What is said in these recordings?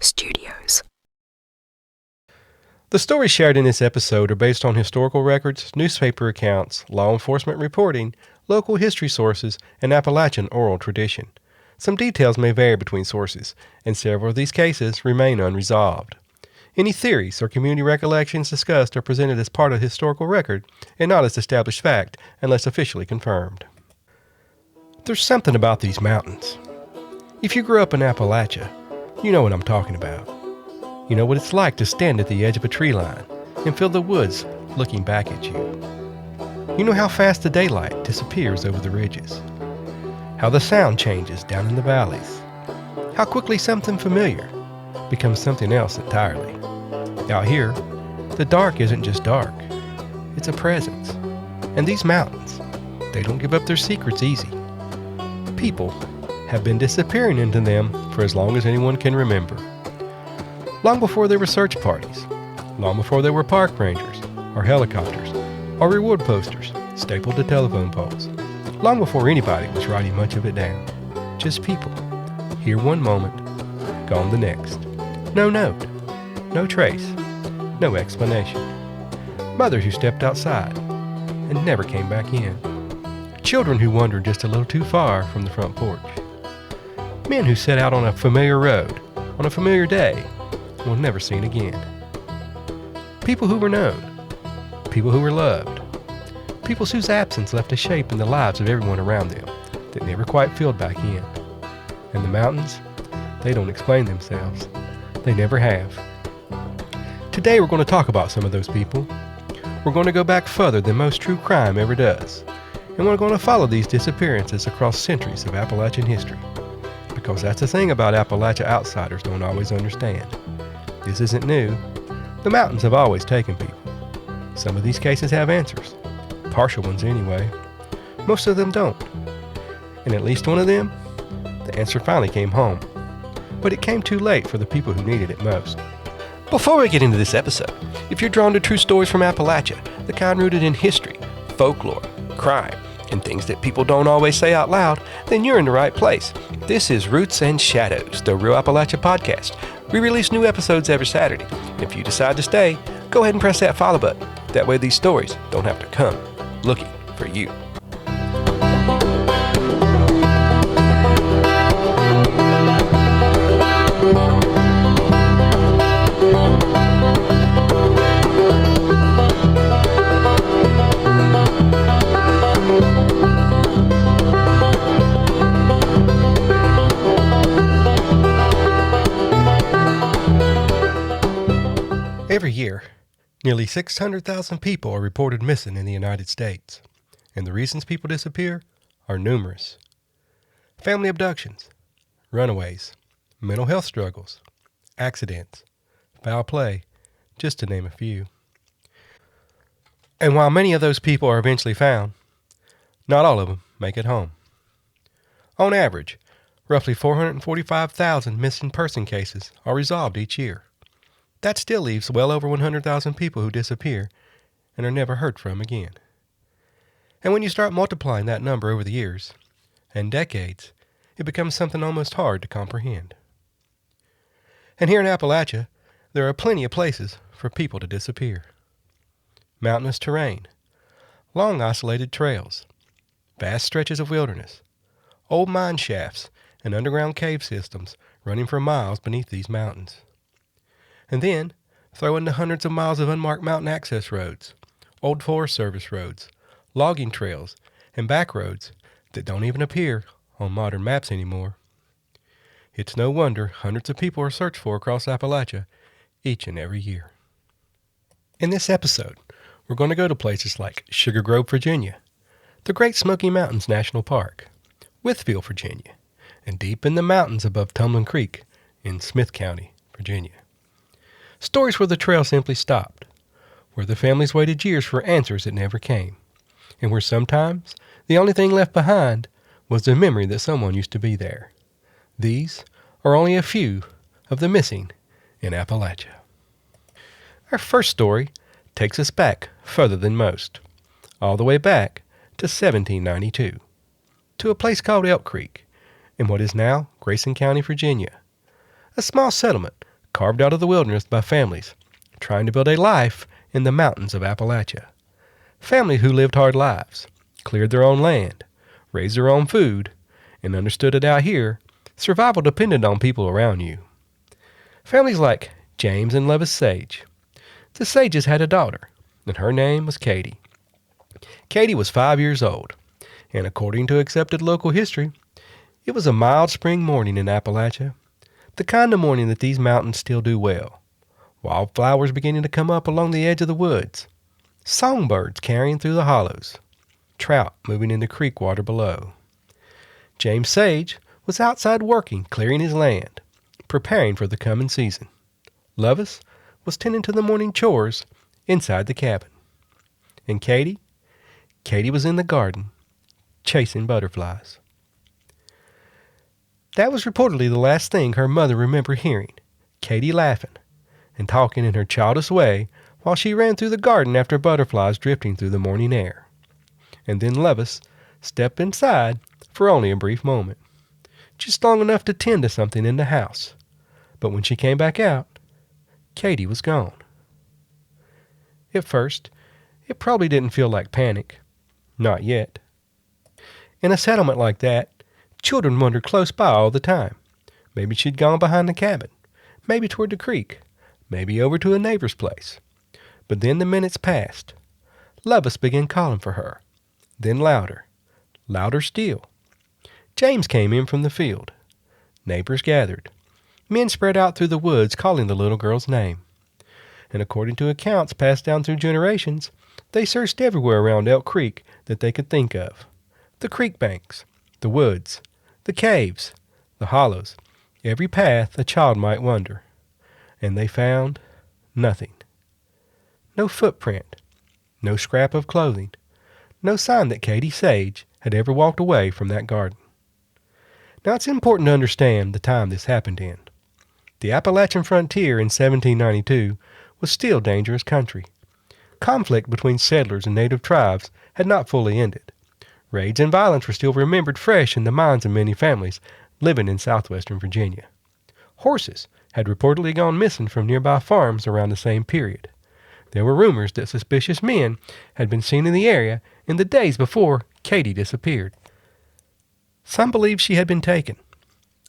Studios. The stories shared in this episode are based on historical records, newspaper accounts, law enforcement reporting, local history sources, and Appalachian oral tradition. Some details may vary between sources, and several of these cases remain unresolved. Any theories or community recollections discussed are presented as part of the historical record and not as established fact unless officially confirmed. There's something about these mountains. If you grew up in Appalachia, you know what I'm talking about. You know what it's like to stand at the edge of a tree line and feel the woods looking back at you. You know how fast the daylight disappears over the ridges, how the sound changes down in the valleys, how quickly something familiar becomes something else entirely. Out here, the dark isn't just dark, it's a presence. And these mountains, they don't give up their secrets easy. People have been disappearing into them for as long as anyone can remember. Long before there were search parties, long before there were park rangers, or helicopters, or reward posters stapled to telephone poles, long before anybody was writing much of it down. Just people, here one moment, gone the next. No note, no trace, no explanation. Mothers who stepped outside and never came back in. Children who wandered just a little too far from the front porch. Men who set out on a familiar road, on a familiar day, were never seen again. People who were known, people who were loved, people whose absence left a shape in the lives of everyone around them that never quite filled back in. And the mountains, they don't explain themselves. They never have. Today we're going to talk about some of those people. We're going to go back further than most true crime ever does. And we're going to follow these disappearances across centuries of Appalachian history. Because that's the thing about Appalachia outsiders don't always understand. This isn't new. The mountains have always taken people. Some of these cases have answers. Partial ones anyway. Most of them don't. And at least one of them, the answer finally came home. But it came too late for the people who needed it most. Before we get into this episode, if you're drawn to true stories from Appalachia, the kind rooted in history, folklore, crime, and things that people don't always say out loud, then you're in the right place. This is Roots and Shadows, the Real Appalachia Podcast. We release new episodes every Saturday. And if you decide to stay, go ahead and press that follow button. That way these stories don't have to come looking for you. Every year, nearly 600,000 people are reported missing in the United States, and the reasons people disappear are numerous. Family abductions, runaways, mental health struggles, accidents, foul play, just to name a few. And while many of those people are eventually found, not all of them make it home. On average, roughly 445,000 missing person cases are resolved each year. That still leaves well over 100,000 people who disappear and are never heard from again. And when you start multiplying that number over the years and decades, it becomes something almost hard to comprehend. And here in Appalachia, there are plenty of places for people to disappear. Mountainous terrain, long isolated trails, vast stretches of wilderness, old mine shafts, and underground cave systems running for miles beneath these mountains. And then, throw in the hundreds of miles of unmarked mountain access roads, old Forest Service roads, logging trails, and back roads that don't even appear on modern maps anymore. It's no wonder hundreds of people are searched for across Appalachia each and every year. In this episode, we're going to go to places like Sugar Grove, Virginia, the Great Smoky Mountains National Park, Withfield, Virginia, and deep in the mountains above Tumbling Creek in Smith County, Virginia. Stories where the trail simply stopped, where the families waited years for answers that never came, and where sometimes the only thing left behind was the memory that someone used to be there. These are only a few of the missing in Appalachia. Our first story takes us back further than most, all the way back to 1792, to a place called Elk Creek in what is now Grayson County, Virginia, a small settlement carved out of the wilderness by families trying to build a life in the mountains of Appalachia. Families who lived hard lives, cleared their own land, raised their own food, and understood that out here, survival depended on people around you. Families like James and Levis Sage. The Sages had a daughter, and her name was Katy. Katy was 5 years old, and according to accepted local history, it was a mild spring morning in Appalachia, the kind of morning that these mountains still do well. Wildflowers beginning to come up along the edge of the woods, songbirds carrying through the hollows, trout moving in the creek water below. James Sage was outside working, clearing his land, preparing for the coming season. Levis was tending to the morning chores inside the cabin. And Katy was in the garden, chasing butterflies. That was reportedly the last thing her mother remembered hearing, Katy laughing and talking in her childish way while she ran through the garden after butterflies drifting through the morning air. And then Levis stepped inside for only a brief moment, just long enough to tend to something in the house. But when she came back out, Katy was gone. At first, it probably didn't feel like panic. Not yet. In a settlement like that, children wandered close by all the time. Maybe she'd gone behind the cabin, maybe toward the creek, maybe over to a neighbor's place. But then the minutes passed. Levis began calling for her. Then louder, louder still. James came in from the field. Neighbors gathered. Men spread out through the woods calling the little girl's name. And according to accounts passed down through generations, they searched everywhere around Elk Creek that they could think of. The creek banks, the woods, the caves, the hollows, every path a child might wander. And they found nothing. No footprint, no scrap of clothing, no sign that Katy Sage had ever walked away from that garden. Now it's important to understand the time this happened in. The Appalachian frontier in 1792 was still dangerous country. Conflict between settlers and native tribes had not fully ended. Raids and violence were still remembered fresh in the minds of many families living in southwestern Virginia. Horses had reportedly gone missing from nearby farms around the same period. There were rumors that suspicious men had been seen in the area in the days before Katy disappeared. Some believed she had been taken.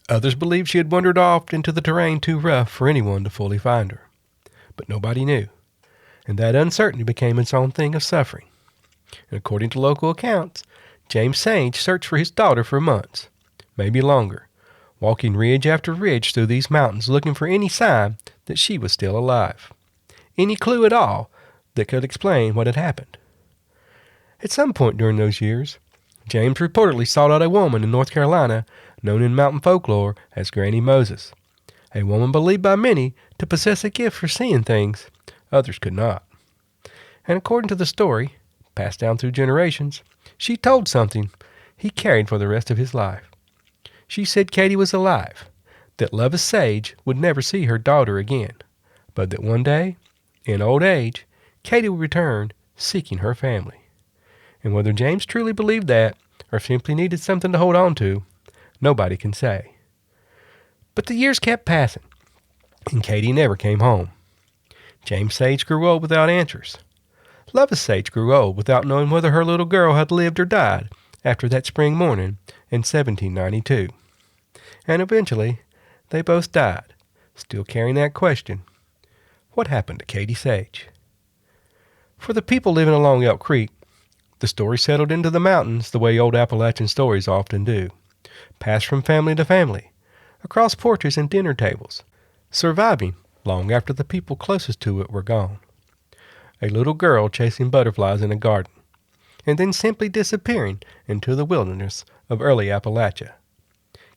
Others believed she had wandered off into the terrain too rough for anyone to fully find her. But nobody knew, and that uncertainty became its own thing of suffering. And according to local accounts, James Sage searched for his daughter for months, maybe longer, walking ridge after ridge through these mountains looking for any sign that she was still alive. Any clue at all that could explain what had happened. At some point during those years, James reportedly sought out a woman in North Carolina known in mountain folklore as Granny Moses, a woman believed by many to possess a gift for seeing things others could not. And according to the story, passed down through generations, she told something he carried for the rest of his life. She said Katy was alive, that Levis Sage would never see her daughter again, but that one day, in old age, Katy would return seeking her family. And whether James truly believed that, or simply needed something to hold on to, nobody can say. But the years kept passing, and Katy never came home. James Sage grew old without answers. Levis Sage grew old without knowing whether her little girl had lived or died after that spring morning in 1792. And eventually, they both died, still carrying that question, what happened to Katy Sage? For the people living along Elk Creek, the story settled into the mountains the way old Appalachian stories often do, passed from family to family, across porches and dinner tables, surviving long after the people closest to it were gone. A little girl chasing butterflies in a garden, and then simply disappearing into the wilderness of early Appalachia.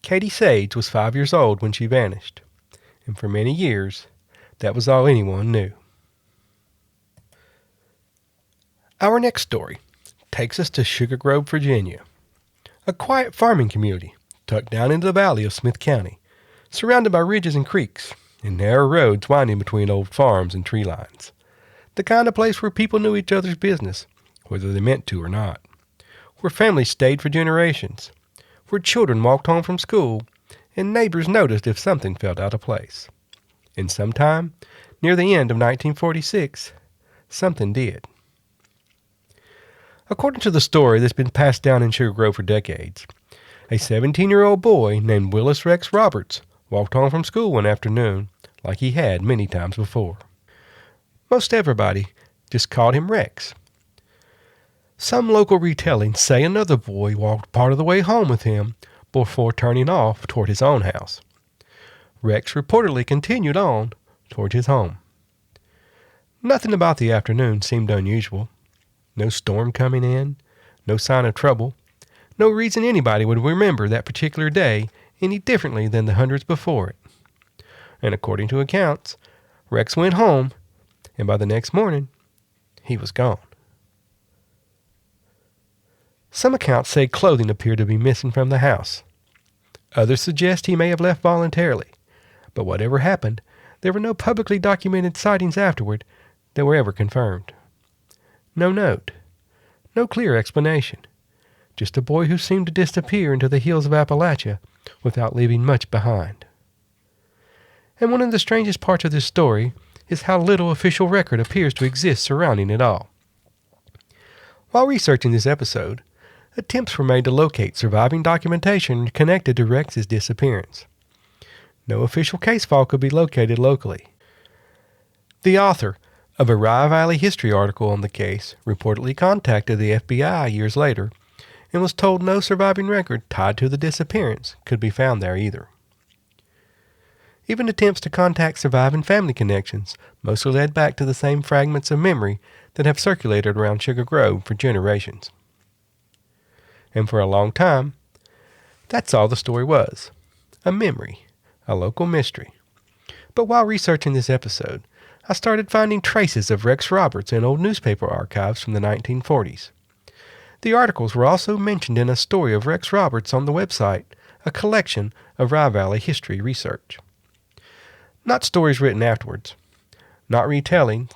Katy Sage was 5 years old when she vanished, and for many years, that was all anyone knew. Our next story takes us to Sugar Grove, Virginia, a quiet farming community tucked down into the valley of Smith County, surrounded by ridges and creeks and narrow roads winding between old farms and tree lines. The kind of place where people knew each other's business, whether they meant to or not, where families stayed for generations, where children walked home from school and neighbors noticed if something felt out of place. And sometime near the end of 1946, something did. According to the story that's been passed down in Sugar Grove for decades, a 17-year-old boy named Willis Rex Roberts walked home from school one afternoon like he had many times before. Most everybody just called him Rex. Some local retellings say another boy walked part of the way home with him before turning off toward his own house. Rex reportedly continued on toward his home. Nothing about the afternoon seemed unusual. No storm coming in, no sign of trouble, no reason anybody would remember that particular day any differently than the hundreds before it. And according to accounts, Rex went home, and by the next morning, he was gone. Some accounts say clothing appeared to be missing from the house. Others suggest he may have left voluntarily. But whatever happened, there were no publicly documented sightings afterward that were ever confirmed. No note. No clear explanation. Just a boy who seemed to disappear into the hills of Appalachia without leaving much behind. And one of the strangest parts of this story is how little official record appears to exist surrounding it all. While researching this episode, attempts were made to locate surviving documentation connected to Rex's disappearance. No official case file could be located locally. The author of a Rye Valley history article on the case reportedly contacted the FBI years later and was told no surviving record tied to the disappearance could be found there either. Even attempts to contact surviving family connections mostly led back to the same fragments of memory that have circulated around Sugar Grove for generations. And for a long time, that's all the story was. A memory, a local mystery. But while researching this episode, I started finding traces of Rex Roberts in old newspaper archives from the 1940s. The articles were also mentioned in a story of Rex Roberts on the website, a collection of Rye Valley history research. Not stories written afterwards, not retellings,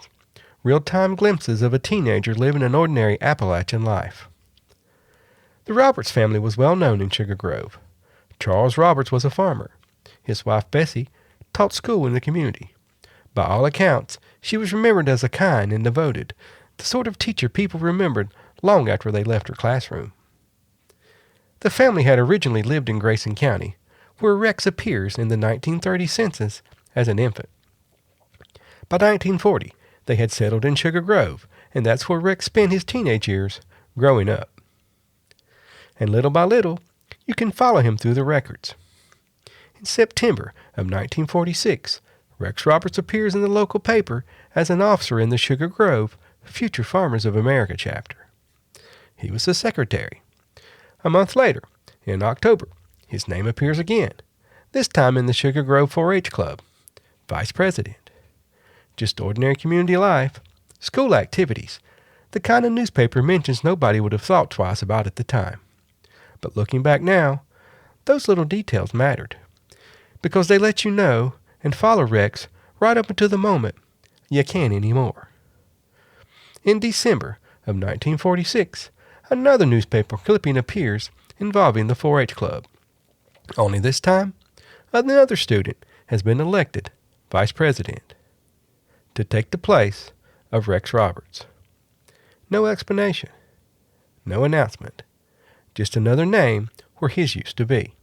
real-time glimpses of a teenager living an ordinary Appalachian life. The Roberts family was well known in Sugar Grove. Charles Roberts was a farmer. His wife Bessie taught school in the community. By all accounts, she was remembered as a kind and devoted, the sort of teacher people remembered long after they left her classroom. The family had originally lived in Grayson County, where Rex appears in the 1930 census as an infant. By 1940, they had settled in Sugar Grove, and that's where Rex spent his teenage years growing up. And little by little, you can follow him through the records. In September of 1946, Rex Roberts appears in the local paper as an officer in the Sugar Grove Future Farmers of America chapter. He was the secretary. A month later, in October, his name appears again, this time in the Sugar Grove 4-H Club. Vice president. Just ordinary community life, school activities, the kind of newspaper mentions nobody would have thought twice about at the time. But looking back now, those little details mattered, because they let you know and follow Rex right up until the moment you can't anymore. In December of 1946, another newspaper clipping appears involving the 4-H Club. Only this time, another student has been elected vice president to take the place of Rex Roberts. No explanation, no announcement, just another name where his used to be.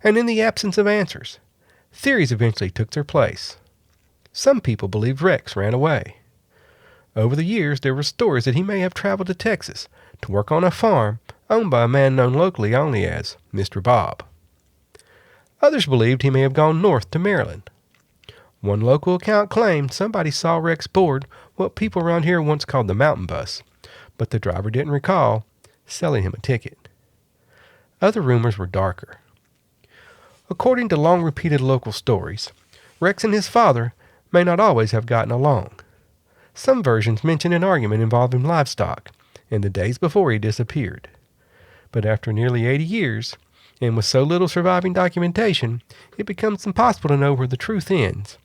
And in the absence of answers, theories eventually took their place. Some people believed Rex ran away. Over the years, there were stories that he may have traveled to Texas to work on a farm owned by a man known locally only as Mr. Bob. Others believed he may have gone north to Maryland. One local account claimed somebody saw Rex board what people around here once called the mountain bus, but the driver didn't recall selling him a ticket. Other rumors were darker. According to long-repeated local stories, Rex and his father may not always have gotten along. Some versions mention an argument involving livestock in the days before he disappeared. But after nearly 80 years, and with so little surviving documentation, it becomes impossible to know where the truth ends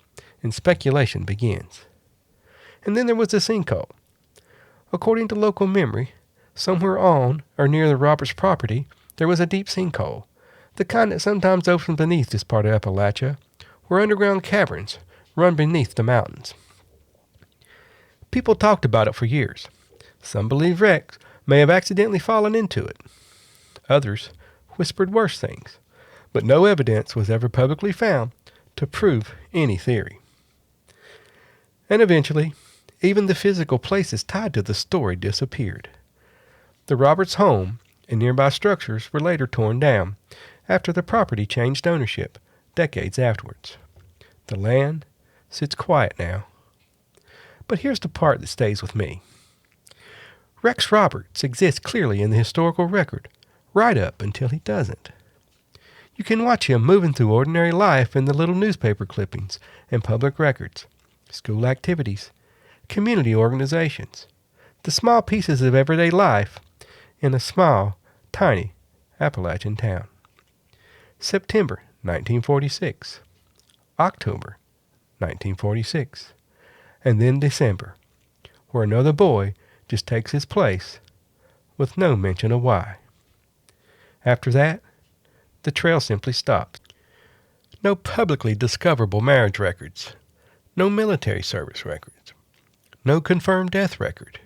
and speculation begins. And then there was the sinkhole. According to local memory, somewhere on or near the Roberts property, there was a deep sinkhole, the kind that sometimes opens beneath this part of Appalachia, were underground caverns run beneath the mountains. People talked about it for years. Some believed Rex may have accidentally fallen into it. Others whispered worse things, but no evidence was ever publicly found to prove any theory. And eventually, even the physical places tied to the story disappeared. The Roberts home and nearby structures were later torn down after the property changed ownership decades afterwards. The land sits quiet now. But here's the part that stays with me. Rex Roberts exists clearly in the historical record right up until he doesn't. You can watch him moving through ordinary life in the little newspaper clippings and public records, school activities, community organizations, the small pieces of everyday life in a small, tiny Appalachian town. September 1946, October 1946, and then December, where another boy just takes his place with no mention of why. After that, the trail simply stops. No publicly discoverable marriage records, no military service records, no confirmed death record.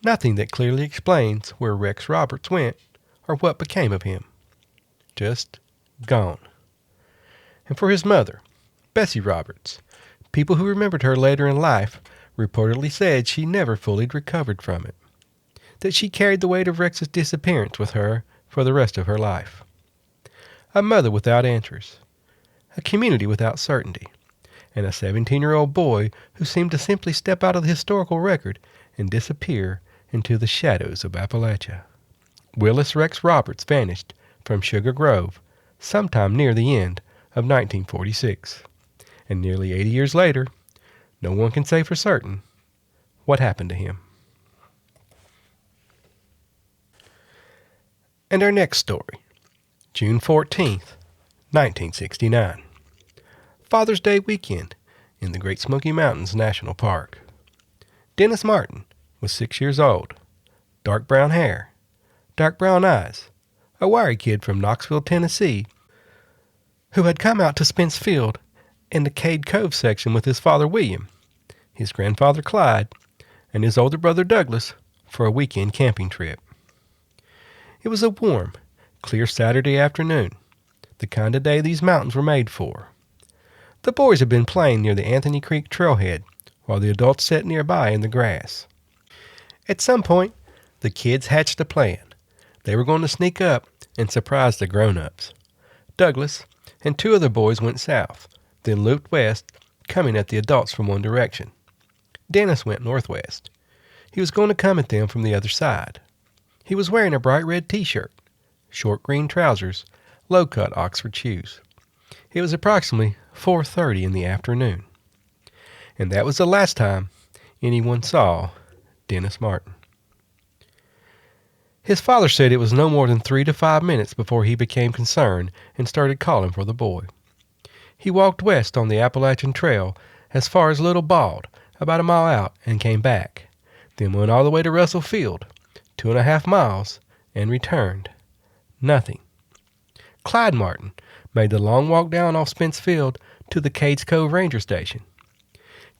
Nothing that clearly explains where Rex Roberts went or what became of him. Just gone. And for his mother, Bessie Roberts, people who remembered her later in life reportedly said she never fully recovered from it, that she carried the weight of Rex's disappearance with her for the rest of her life. A mother without answers, a community without certainty, and a 17-year-old boy who seemed to simply step out of the historical record and disappear into the shadows of Appalachia. Willis Rex Roberts vanished from Sugar Grove sometime near the end of 1946, and nearly 80 years later, no one can say for certain what happened to him. And our next story, June 14th, 1969. Father's Day weekend in the Great Smoky Mountains National Park. Dennis Martin was 6 years old, dark brown hair, dark brown eyes, a wiry kid from Knoxville, Tennessee, who had come out to Spence Field in the Cade Cove section with his father William, his grandfather Clyde, and his older brother Douglas for a weekend camping trip. It was a warm, clear Saturday afternoon, the kind of day these mountains were made for. The boys had been playing near the Anthony Creek trailhead while the adults sat nearby in the grass. At some point, the kids hatched a plan. They were going to sneak up and surprise the grown-ups. Douglas and two other boys went south, then looped west, coming at the adults from one direction. Dennis went northwest. He was going to come at them from the other side. He was wearing a bright red t-shirt, short green trousers, low-cut Oxford shoes. It was approximately 4:30 in the afternoon. And that was the last time anyone saw Dennis Martin. His father said it was no more than 3 to 5 minutes before he became concerned and started calling for the boy. He walked west on the Appalachian Trail as far as Little Bald, about a mile out, and came back, then went all the way to Russell Field, 2.5 miles, and returned. Nothing. Clyde Martin made the long walk down off Spence Field to the Cades Cove Ranger Station.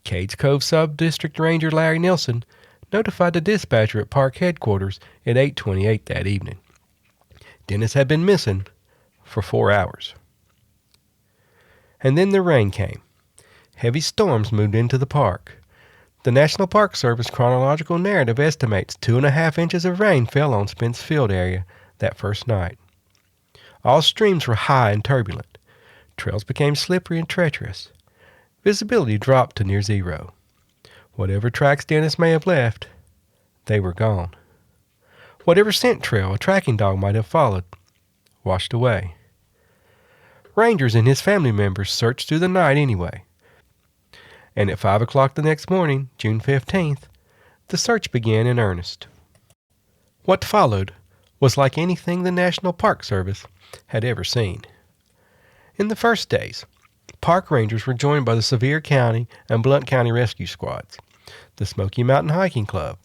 Cades Cove Sub-District Ranger Larry Nilsson notified the dispatcher at park headquarters at 8:28 that evening. Dennis had been missing for 4 hours. And then the rain came. Heavy storms moved into the park. The National Park Service chronological narrative estimates 2.5 inches of rain fell on Spence Field area that first night. All streams were high and turbulent. Trails became slippery and treacherous. Visibility dropped to near zero. Whatever tracks Dennis may have left, they were gone. Whatever scent trail a tracking dog might have followed, washed away. Rangers and his family members searched through the night anyway. And at 5 o'clock the next morning, June 15th, the search began in earnest. What followed was like anything the National Park Service had ever seen. In the first days, park rangers were joined by the Sevier County and Blount County Rescue Squads, the Smoky Mountain Hiking Club,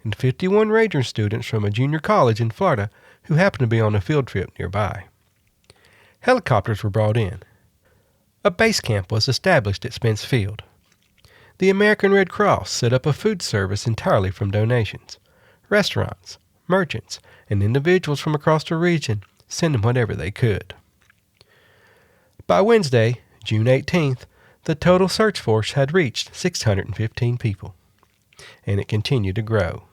and 51 ranger students from a junior college in Florida who happened to be on a field trip nearby. Helicopters were brought in. A base camp was established at Spence Field. The American Red Cross set up a food service entirely from donations. Restaurants, merchants, and individuals from across the region sent them whatever they could. By Wednesday, June 18th, the total search force had reached 615 people, and it continued to grow.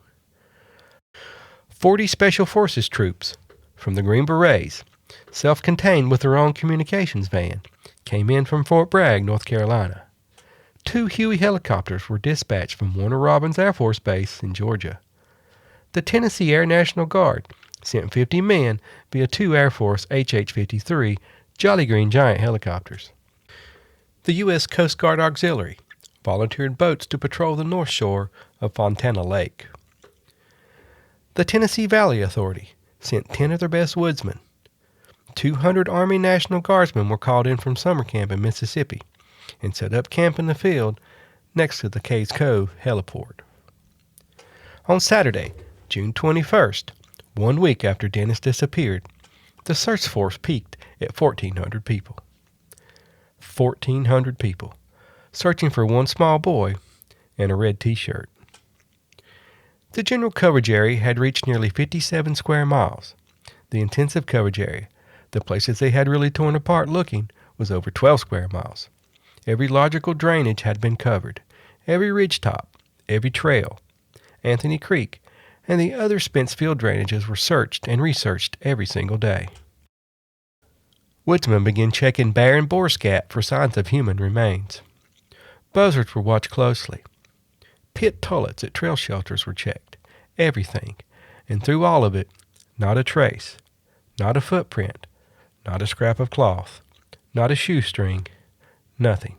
40 Special Forces troops from the Green Berets, self-contained with their own communications van, came in from Fort Bragg, North Carolina. 2 Huey helicopters were dispatched from Warner Robins Air Force Base in Georgia. The Tennessee Air National Guard sent 50 men via 2 Air Force HH-53 Jolly Green Giant helicopters. The U.S. Coast Guard Auxiliary volunteered boats to patrol the north shore of Fontana Lake. The Tennessee Valley Authority sent 10 of their best woodsmen. 200 Army National Guardsmen were called in from summer camp in Mississippi and set up camp in the field next to the Cayes Cove heliport. On Saturday, June 21st, 1 week after Dennis disappeared, the search force peaked at 1,400 people. 1,400 people searching for one small boy and a red T-shirt. The general coverage area had reached nearly 57 square miles. The intensive coverage area, the places they had really torn apart looking, was over 12 square miles. Every logical drainage had been covered. Every ridgetop, every trail, Anthony Creek, and the other Spence Field drainages were searched and researched every single day. Woodsmen began checking bear and boar scat for signs of human remains. Buzzards were watched closely. Pit tullets at trail shelters were checked. Everything. And through all of it, not a trace, not a footprint, not a scrap of cloth, not a shoestring, nothing.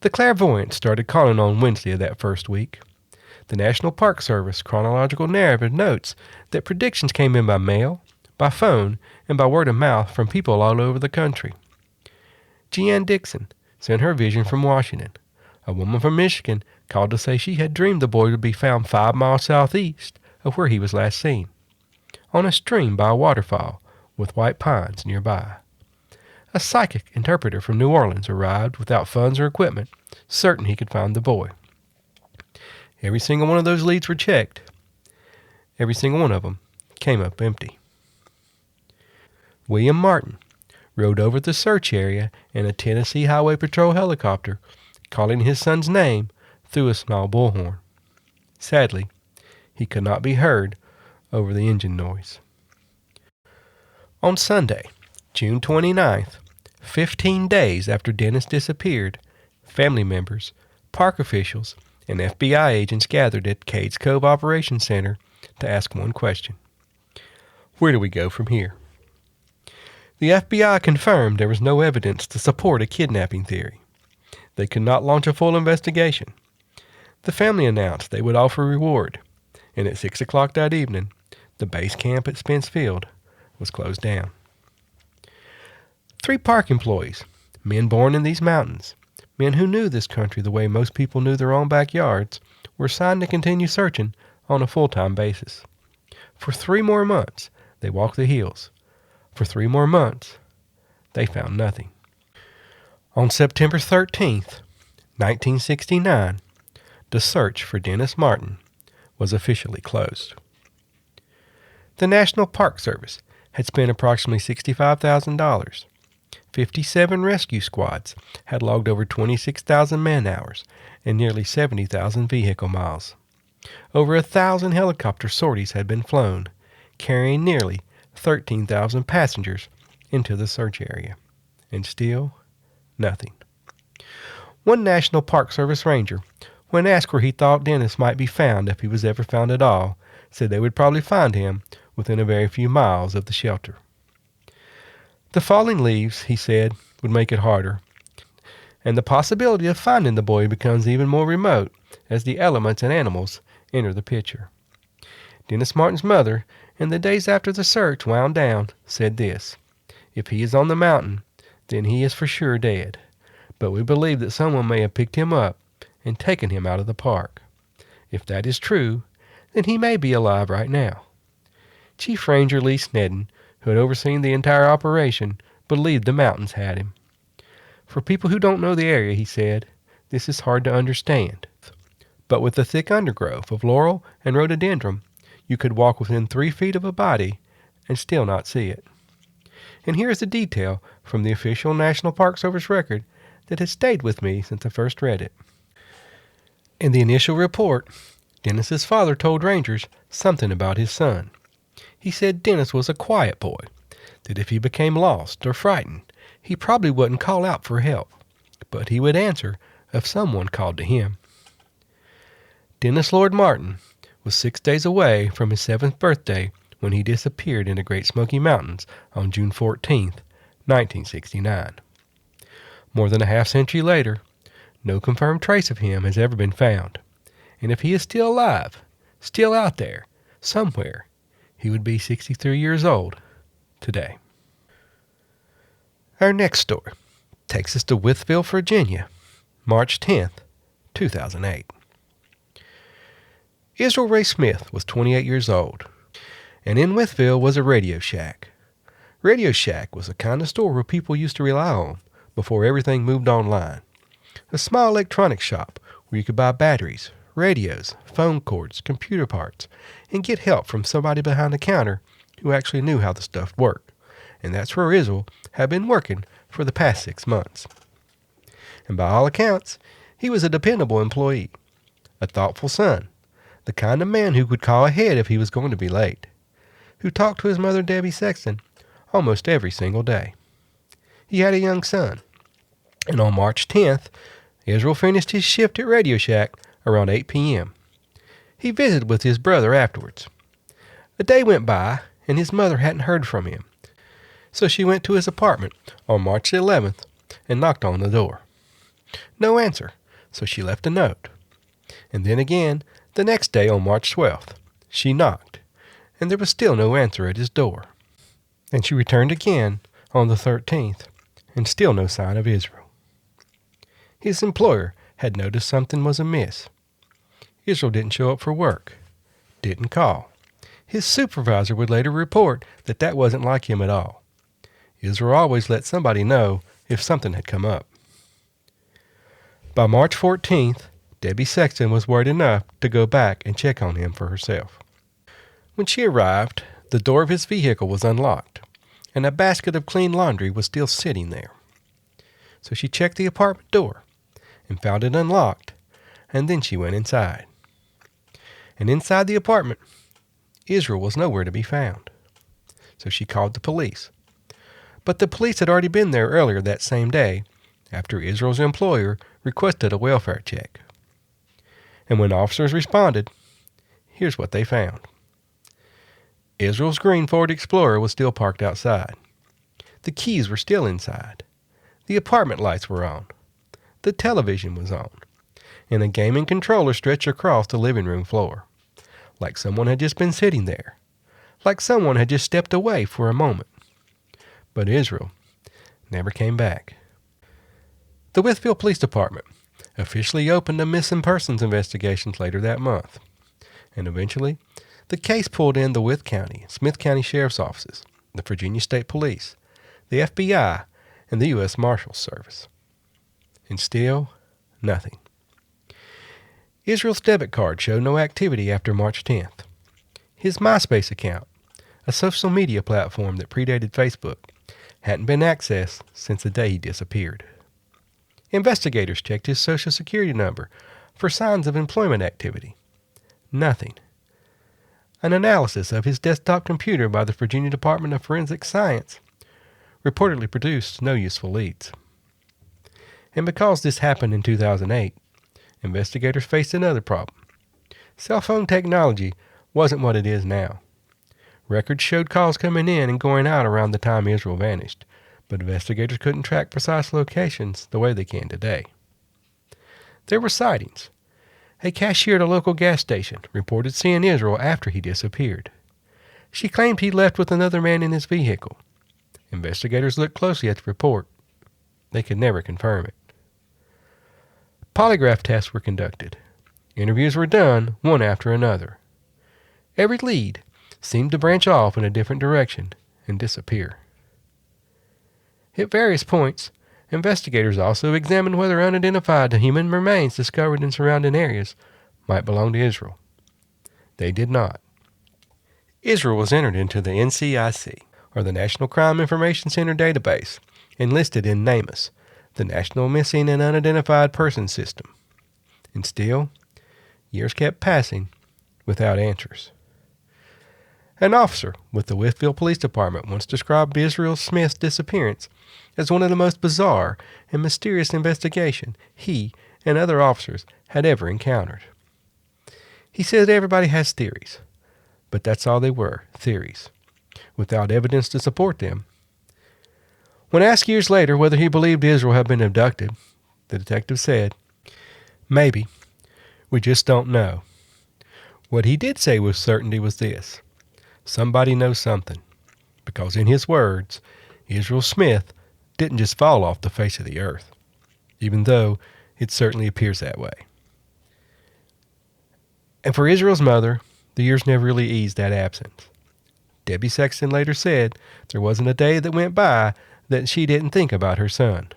The clairvoyants started calling on Wednesday of that first week. The National Park Service chronological narrative notes that predictions came in by mail, by phone, and by word of mouth from people all over the country. Jeanne Dixon sent her vision from Washington. A woman from Michigan called to say she had dreamed the boy would be found 5 miles southeast of where he was last seen, on a stream by a waterfall with white pines nearby. A psychic interpreter from New Orleans arrived without funds or equipment, certain he could find the boy. Every single one of those leads were checked. Every single one of them came up empty. William Martin rode over the search area in a Tennessee Highway Patrol helicopter, calling his son's name through a small bullhorn. Sadly, he could not be heard over the engine noise. On Sunday, June 29th, 15 days after Dennis disappeared, family members, park officials, and FBI agents gathered at Cayes Cove Operations Center to ask one question. Where do we go from here? The FBI confirmed there was no evidence to support a kidnapping theory. They could not launch a full investigation. The family announced they would offer a reward, and at 6 o'clock that evening, the base camp at Spence Field was closed down. 3 park employees, men born in these mountains, men who knew this country the way most people knew their own backyards, were assigned to continue searching on a full-time basis. For 3 more months, they walked the hills. For 3 more months, they found nothing. On September 13th, 1969, the search for Dennis Martin was officially closed. The National Park Service had spent approximately $65,000. 57 rescue squads had logged over 26,000 man-hours and nearly 70,000 vehicle miles. Over 1,000 helicopter sorties had been flown, carrying nearly 13,000 passengers into the search area. And still, nothing. One National Park Service ranger, when asked where he thought Dennis might be found if he was ever found at all, said they would probably find him within a very few miles of the shelter. The falling leaves, he said, would make it harder, and the possibility of finding the boy becomes even more remote as the elements and animals enter the picture. Dennis Martin's mother, in the days after the search wound down, said this: "If he is on the mountain, then he is for sure dead. But we believe that someone may have picked him up and taken him out of the park. If that is true, then he may be alive right now." Chief Ranger Lee Snedden, who had overseen the entire operation, believed the mountains had him. For people who don't know the area, he said, this is hard to understand. But with the thick undergrowth of laurel and rhododendron, you could walk within 3 feet of a body and still not see it. And here is a detail from the official National Park Service record that has stayed with me since I first read it. In the initial report, Dennis's father told rangers something about his son. He said Dennis was a quiet boy, that if he became lost or frightened, he probably wouldn't call out for help, but he would answer if someone called to him. Dennis Lord Martin was 6 days away from his 7th birthday when he disappeared in the Great Smoky Mountains on June 14, 1969. More than a half-century later, no confirmed trace of him has ever been found, and if he is still alive, still out there, somewhere, he would be 63 years old today. Our next story takes us to Wytheville, Virginia, March 10, 2008. Israel Ray Smith was 28 years old, and in Wytheville was a Radio Shack. Radio Shack was the kind of store where people used to rely on before everything moved online. A small electronics shop where you could buy batteries, radios, phone cords, computer parts, and get help from somebody behind the counter who actually knew how the stuff worked. And that's where Israel had been working for the past 6 months. And by all accounts, he was a dependable employee, a thoughtful son, the kind of man who could call ahead if he was going to be late, who talked to his mother Debbie Sexton almost every single day. He had a young son, and on March 10th, Israel finished his shift at Radio Shack around 8 p.m. He visited with his brother afterwards. A day went by, and his mother hadn't heard from him, so she went to his apartment on March 11th and knocked on the door. No answer, so she left a note. And then again, the next day on March 12th, she knocked, and there was still no answer at his door. And she returned again on the 13th, and still no sign of Israel. His employer had noticed something was amiss. Israel didn't show up for work, didn't call. His supervisor would later report that that wasn't like him at all. Israel always let somebody know if something had come up. By March 14th, Debbie Sexton was worried enough to go back and check on him for herself. When she arrived, the door of his vehicle was unlocked, and a basket of clean laundry was still sitting there. So she checked the apartment door and found it unlocked, and then she went inside. And inside the apartment, Israel was nowhere to be found. So she called the police. But the police had already been there earlier that same day after Israel's employer requested a welfare check. And when officers responded, here's what they found. Israel's green Ford Explorer was still parked outside. The keys were still inside. The apartment lights were on. The television was on. And a gaming controller stretched across the living room floor, like someone had just been sitting there, like someone had just stepped away for a moment. But Israel never came back. The Wytheville Police Department officially opened a missing persons investigations later that month, and eventually the case pulled in the Wythe County, Smith County Sheriff's Offices, the Virginia State Police, the FBI, and the U.S. Marshals Service. And still, nothing. Israel's debit card showed no activity after March 10th. His MySpace account, a social media platform that predated Facebook, hadn't been accessed since the day he disappeared. Investigators checked his Social Security number for signs of employment activity. Nothing. An analysis of his desktop computer by the Virginia Department of Forensic Science reportedly produced no useful leads. And because this happened in 2008, investigators faced another problem. Cell phone technology wasn't what it is now. Records showed calls coming in and going out around the time Israel vanished, but investigators couldn't track precise locations the way they can today. There were sightings. A cashier at a local gas station reported seeing Israel after he disappeared. She claimed he left with another man in his vehicle. Investigators looked closely at the report. They could never confirm it. Polygraph tests were conducted. Interviews were done, one after another. Every lead seemed to branch off in a different direction and disappear. At various points, Investigators also examined whether unidentified human remains discovered in surrounding areas might belong to Israel. They did not. Israel was entered into the NCIC, or the National Crime Information Center database, and listed in NamUs, the National Missing and Unidentified Persons System. And still, years kept passing without answers. An officer with the Whitfield Police Department once described Israel Smith's disappearance as one of the most bizarre and mysterious investigations he and other officers had ever encountered. He said everybody has theories, but that's all they were, theories, without evidence to support them. When asked years later whether he believed Israel had been abducted, the detective said, "Maybe. We just don't know." What he did say with certainty was this: somebody knows something, because in his words, Israel Smith didn't just fall off the face of the earth, even though it certainly appears that way. And for Israel's mother, the years never really eased that absence. Debbie Sexton later said there wasn't a day that went by that she didn't think about her son,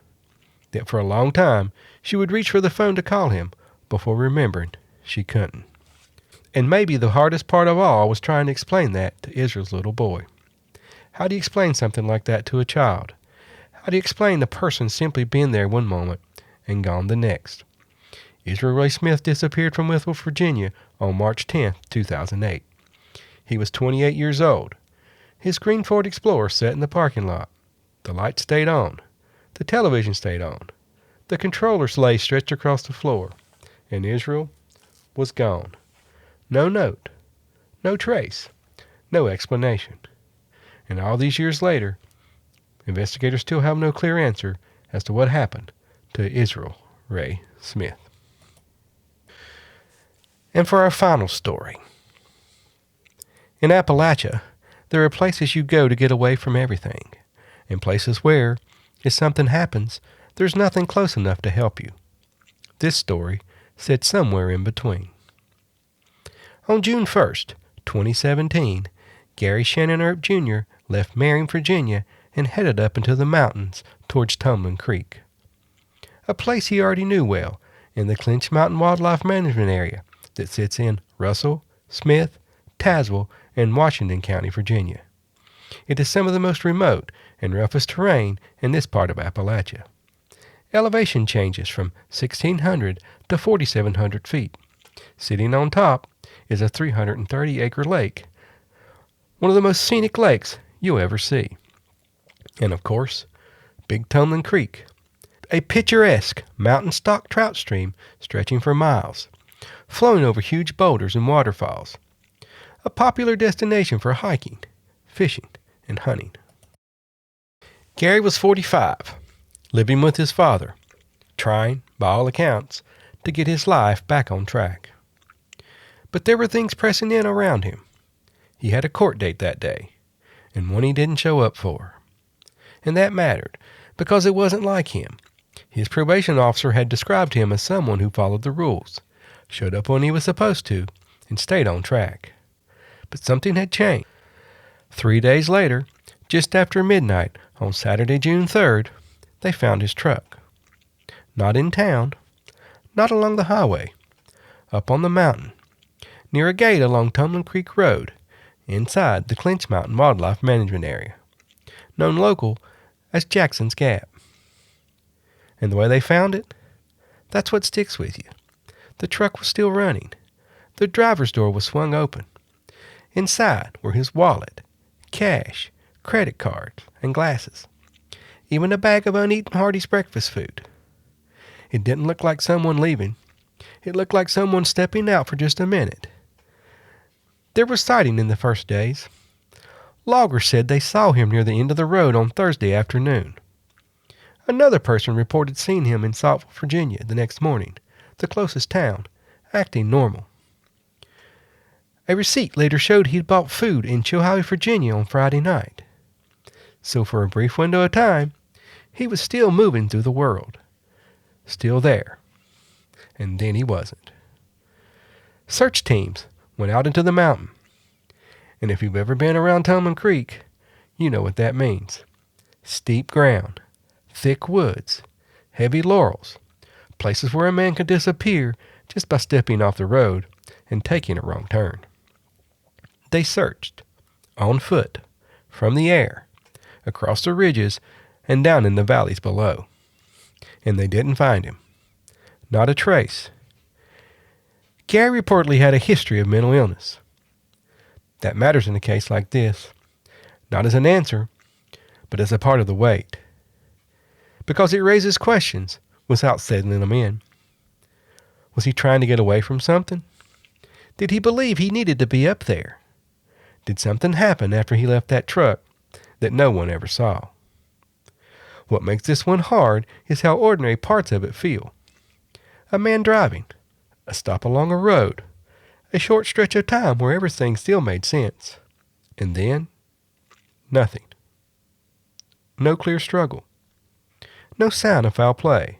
that for a long time she would reach for the phone to call him before remembering she couldn't. And maybe the hardest part of all was trying to explain that to Israel's little boy. How do you explain something like that to a child? How do you explain the person simply being there one moment and gone the next? Israel Ray Smith disappeared from Whitfield, Virginia on March 10, 2008. He was 28 years old. His green Ford Explorer sat in the parking lot. The lights stayed on. The television stayed on. The controllers lay stretched across the floor. And Israel was gone. No note. No trace. No explanation. And all these years later, investigators still have no clear answer as to what happened to Israel Ray Smith. And for our final story. In Appalachia, there are places you go to get away from everything, and places where, if something happens, there's nothing close enough to help you. This story sits somewhere in between. On June 1st, 2017, Gary Shannon Earp Jr. left Marion, Virginia, and headed up into the mountains towards Tumbling Creek, a place he already knew well in the Clinch Mountain Wildlife Management Area that sits in Russell, Smith, Tazewell, and Washington County, Virginia. It is some of the most remote and roughest terrain in this part of Appalachia. Elevation changes from 1,600 to 4,700 feet. Sitting on top is a 330-acre lake, one of the most scenic lakes you'll ever see. And of course, Big Tumbling Creek, a picturesque mountain stock trout stream stretching for miles, flowing over huge boulders and waterfalls. A popular destination for hiking, fishing, and hunting. Gary was 45, living with his father, trying, by all accounts, to get his life back on track. But there were things pressing in around him. He had a court date that day, and one he didn't show up for. And that mattered, because it wasn't like him. His probation officer had described him as someone who followed the rules, showed up when he was supposed to, and stayed on track. But something had changed. 3 days later, just after midnight on Saturday, June 3rd, they found his truck. Not in town, not along the highway, up on the mountain, near a gate along Tumbling Creek Road, inside the Clinch Mountain Wildlife Management Area, known local as Jackson's Gap. And the way they found it, that's what sticks with you. The truck was still running. The driver's door was swung open. Inside were his wallet, cash, credit cards, and glasses. Even a bag of uneaten Hardee's breakfast food. It didn't look like someone leaving. It looked like someone stepping out for just a minute. There was sighting in the first days. Loggers said they saw him near the end of the road on Thursday afternoon. Another person reported seeing him in Saltville, Virginia the next morning, the closest town, acting normal. A receipt later showed he'd bought food in Chilhowie, Virginia on Friday night. So for a brief window of time, he was still moving through the world. Still there. And then he wasn't. Search teams went out into the mountain. And if you've ever been around Tumbling Creek, you know what that means. Steep ground, thick woods, heavy laurels, places where a man could disappear just by stepping off the road and taking a wrong turn. They searched, on foot, from the air, across the ridges, and down in the valleys below. And they didn't find him. Not a trace. Gary reportedly had a history of mental illness. That matters in a case like this, not as an answer, but as a part of the weight. Because it raises questions without settling them in. Was he trying to get away from something? Did he believe he needed to be up there? Did something happen after he left that truck that no one ever saw? What makes this one hard is how ordinary parts of it feel. A man driving, a stop along a road, a short stretch of time where everything still made sense. And then, nothing. No clear struggle. No sign of foul play.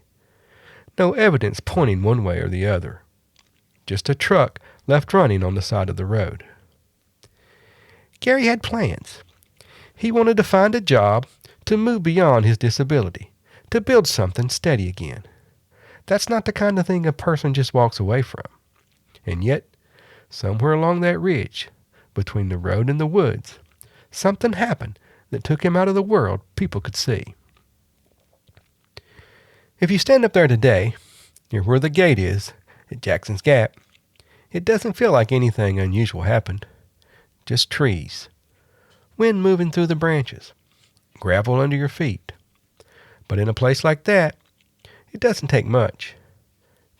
No evidence pointing one way or the other. Just a truck left running on the side of the road. Gary had plans. He wanted to find a job, to move beyond his disability, to build something steady again. That's not the kind of thing a person just walks away from. And yet, somewhere along that ridge, between the road and the woods, something happened that took him out of the world people could see. If you stand up there today, near where the gate is, at Jackson's Gap, it doesn't feel like anything unusual happened. Just trees, wind moving through the branches, gravel under your feet. But in a place like that, it doesn't take much.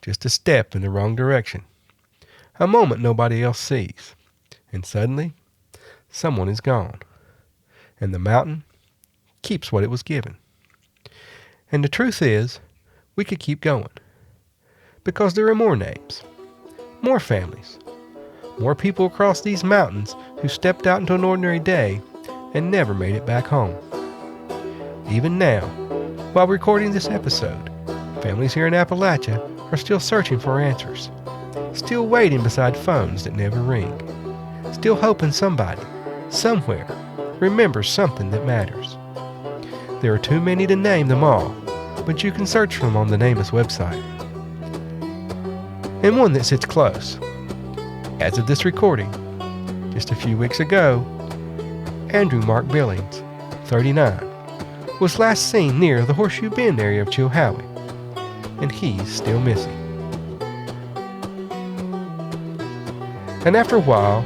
Just a step in the wrong direction. A moment nobody else sees. And suddenly, someone is gone. And the mountain keeps what it was given. And the truth is, we could keep going. Because there are more names, more families, more people across these mountains who stepped out into an ordinary day and never made it back home. Even now, while recording this episode, families here in Appalachia are still searching for answers, still waiting beside phones that never ring, still hoping somebody, somewhere, remembers something that matters. There are too many to name them all, but you can search for them on the NamUs website. And one that sits close. As of this recording, just a few weeks ago, Andrew Mark Billings, 39, was last seen near the Horseshoe Bend area of Chilhowie, and he's still missing. And after a while,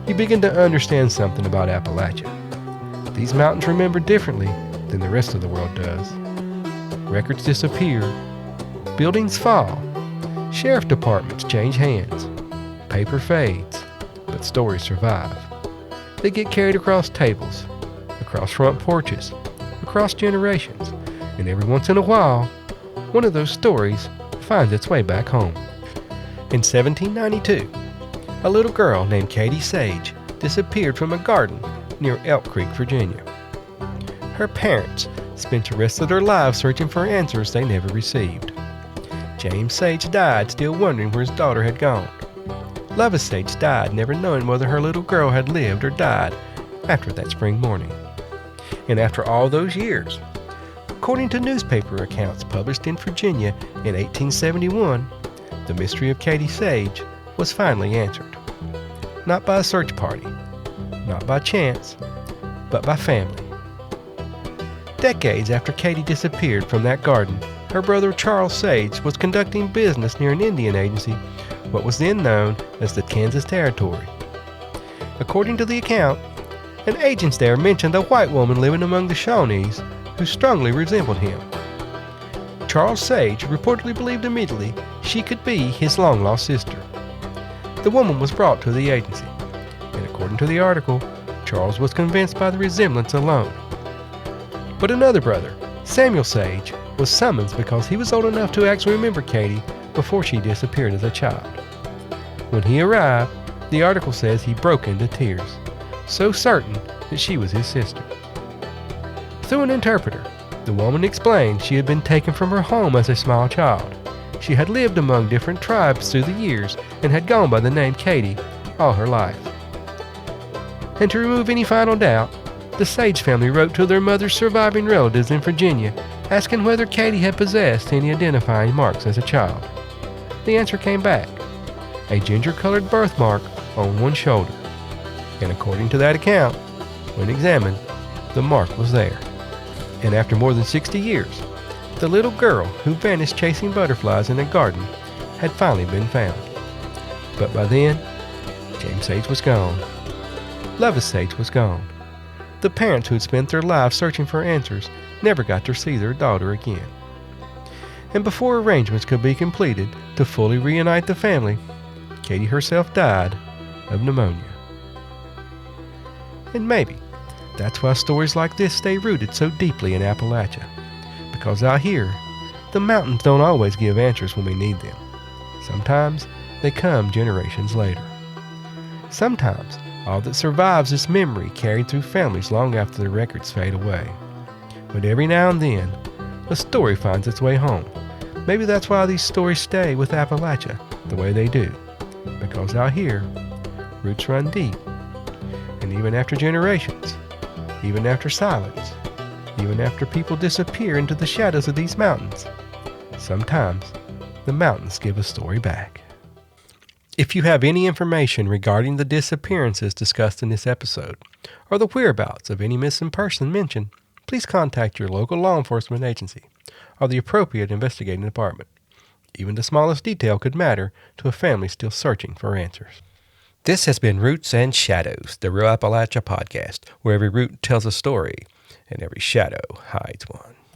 you begin to understand something about Appalachia. These mountains remember differently than the rest of the world does. Records disappear, buildings fall, sheriff departments change hands, paper fades, but stories survive. They get carried across tables, across front porches, across generations, and every once in a while, one of those stories finds its way back home. In 1792, a little girl named Katy Sage disappeared from a garden near Elk Creek, Virginia. Her parents spent the rest of their lives searching for answers they never received. James Sage died still wondering where his daughter had gone. Lovis Sage died never knowing whether her little girl had lived or died after that spring morning. And after all those years, according to newspaper accounts published in Virginia in 1871, the mystery of Katy Sage was finally answered. Not by a search party, not by chance, but by family. Decades after Katy disappeared from that garden, her brother Charles Sage was conducting business near an Indian agency, what was then known as the Kansas Territory. According to the account, an agent there mentioned a white woman living among the Shawnees who strongly resembled him. Charles Sage reportedly believed immediately she could be his long-lost sister. The woman was brought to the agency, and according to the article, Charles was convinced by the resemblance alone. But another brother, Samuel Sage, was summoned because he was old enough to actually remember Katy before she disappeared as a child. When he arrived, the article says he broke into tears, so certain that she was his sister. Through an interpreter, the woman explained she had been taken from her home as a small child. She had lived among different tribes through the years and had gone by the name Katy all her life. And to remove any final doubt, the Sage family wrote to their mother's surviving relatives in Virginia asking whether Katy had possessed any identifying marks as a child. The answer came back, a ginger-colored birthmark on one shoulder. And according to that account, when examined, the mark was there. And after more than 60 years, the little girl who vanished chasing butterflies in a garden had finally been found. But by then, James Sage was gone. Lovis Sage was gone. The parents who'd spent their lives searching for answers never got to see their daughter again. And before arrangements could be completed to fully reunite the family, Katy herself died of pneumonia. And maybe that's why stories like this stay rooted so deeply in Appalachia. Because out here, the mountains don't always give answers when we need them. Sometimes they come generations later. Sometimes all that survives is memory carried through families long after the records fade away. But every now and then, a story finds its way home. Maybe that's why these stories stay with Appalachia the way they do. Because out here, roots run deep. And even after generations, even after silence, even after people disappear into the shadows of these mountains, sometimes the mountains give a story back. If you have any information regarding the disappearances discussed in this episode, or the whereabouts of any missing person mentioned, please contact your local law enforcement agency or the appropriate investigating department. Even the smallest detail could matter to a family still searching for answers. This has been Roots and Shadows, the Real Appalachia Podcast, where every root tells a story and every shadow hides one.